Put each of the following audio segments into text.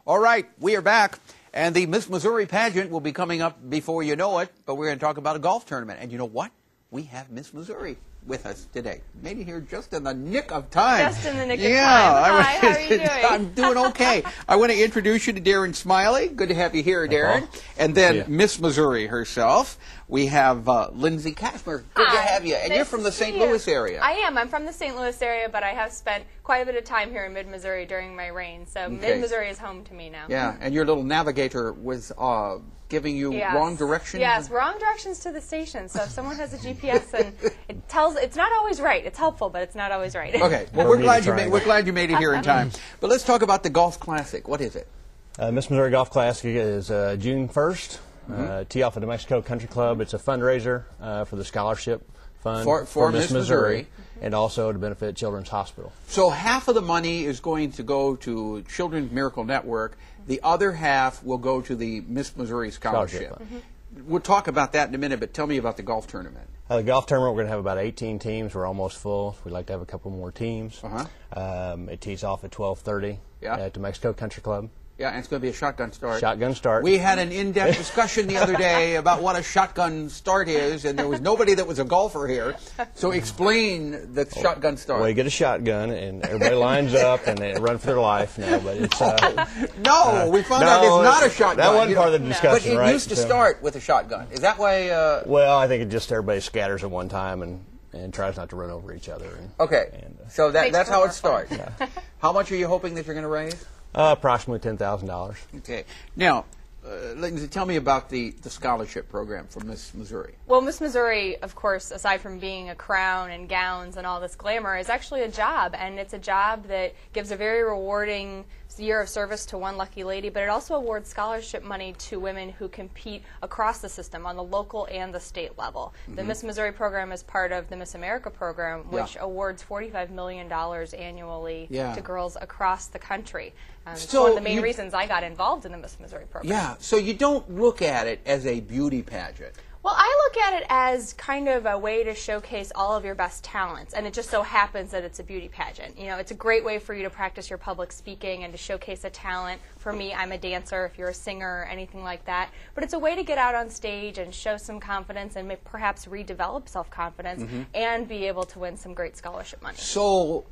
All right, we are back, and the Miss Missouri pageant will be coming up before you know it, but we're going to talk about a golf tournament. And you know what? We have Miss Missouri with us today. Made it here just in the nick of time. Just in the nick of time. Hi, how are you doing? I'm doing okay. I want to introduce you to Darren Smiley. Good to have you here, Darren. And then Miss Missouri herself. We have Lindsay Casmaer. Good to have you. And nice you're from the St. Louis area. I am. I'm from the St. Louis area, but I have spent quite a bit of time here in mid-Missouri during my reign. So mid-Missouri is home to me now. Yeah, and your little navigator was giving you wrong directions? Yes, wrong directions to the station. So if someone has a GPS and it tells, it's not always right. It's helpful, but it's not always right. Okay, well, we're glad you made it here in time. But let's talk about the Golf Classic. What is it? Miss Missouri Golf Classic is June 1st. Tee off at New Mexico Country Club. It's a fundraiser for the scholarship fund for Miss Missouri. And also to benefit Children's Hospital. So half of the money is going to go to Children's Miracle Network. The other half will go to the Miss Missouri Scholarship. We'll talk about that in a minute, but tell me about the golf tournament. The golf tournament, we're going to have about 18 teams. We're almost full. We'd like to have a couple more teams. It tees off at 12:30 at New Mexico Country Club. Yeah, and it's going to be a shotgun start. Shotgun start. We had an in-depth discussion the other day about what a shotgun start is, and there was nobody that was a golfer here. So explain the shotgun start. Well, you get a shotgun, and everybody lines up, and they run for their life. No, but it's no, we found out it's not a shotgun. That wasn't part of the discussion, but it used to start with a shotgun. Is that why? Well, I think it just everybody scatters at one time and tries not to run over each other. So that's how it starts. How much are you hoping that you're going to raise? Approximately $10,000. Okay. Now, Lindsay, tell me about the scholarship program for Miss Missouri. Well, Miss Missouri, of course, aside from being a crown and gowns and all this glamour, is actually a job, and it's a job that gives a very rewarding year of service to one lucky lady, but it also awards scholarship money to women who compete across the system on the local and the state level. The Miss Missouri program is part of the Miss America program, which awards $45 million annually to girls across the country. It's one of the main reasons I got involved in the Miss Missouri program. Yeah, so you don't look at it as a beauty pageant. Well, I look at it as kind of a way to showcase all of your best talents, and it just so happens that it's a beauty pageant. You know, it's a great way for you to practice your public speaking and to showcase a talent. For me, I'm a dancer, if you're a singer or anything like that. But it's a way to get out on stage and show some confidence and perhaps redevelop self-confidence and be able to win some great scholarship money. So,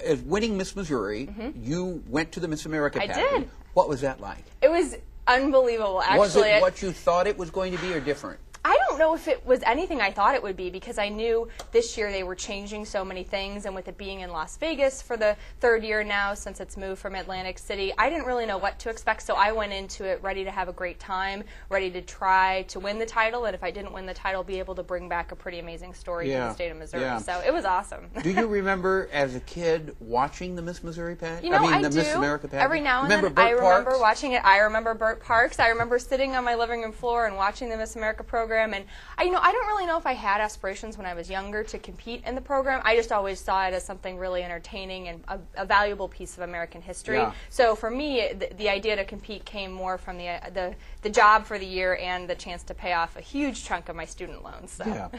as winning Miss Missouri, you went to the Miss America pageant. I did. What was that like? It was unbelievable, actually. Was it what you thought it was going to be or different? I don't know if it was anything I thought it would be, because I knew this year they were changing so many things, and with it being in Las Vegas for the third year now since it's moved from Atlantic City, I didn't really know what to expect, so I went into it ready to have a great time, ready to try to win the title, and if I didn't win the title, be able to bring back a pretty amazing story to the state of Missouri. So it was awesome. Do you remember as a kid watching the Miss Missouri pageant? You know, the Miss America pageant? Every now and then I remember watching it. I remember Burt Parks. I remember sitting on my living room floor and watching the Miss America program, and I don't really know if I had aspirations when I was younger to compete in the program. I just always saw it as something really entertaining and a valuable piece of American history. So for me, the idea to compete came more from the job for the year and the chance to pay off a huge chunk of my student loans. So.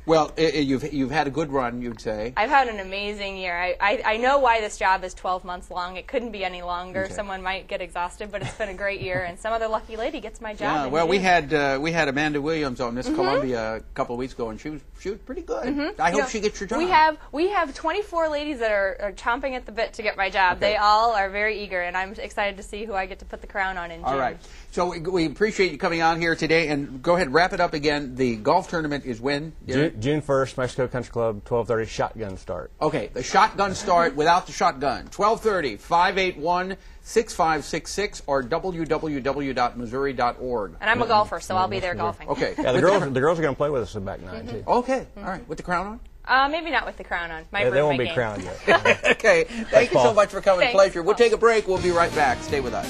Well, you've had a good run, you'd say. I've had an amazing year. I know why this job is 12 months long. It couldn't be any longer. Someone might get exhausted, but it's been a great year, and some other lucky lady gets my job. Yeah, well, we had Amanda Williams on Miss Columbia a couple of weeks ago, and she was pretty good. I hope she gets your job. We have 24 ladies that are chomping at the bit to get my job. They all are very eager, and I'm excited to see who I get to put the crown on in June. All right. So we appreciate you coming on here today, and go ahead and wrap it up again. The golf tournament is when? June 1st, Mexico Country Club, 12:30, shotgun start. Okay, the shotgun start without the shotgun. 12:30, 581-6566 or www.missouri.org. And I'm a golfer, so I'll be there golfing. Okay. Yeah, the girls are going to play with us in back nine, too. Okay. All right. With the crown on? Maybe not with the crown on. They won't be crowned yet. Okay. Thank you so much for coming. Pleasure. We'll take a break. We'll be right back. Stay with us.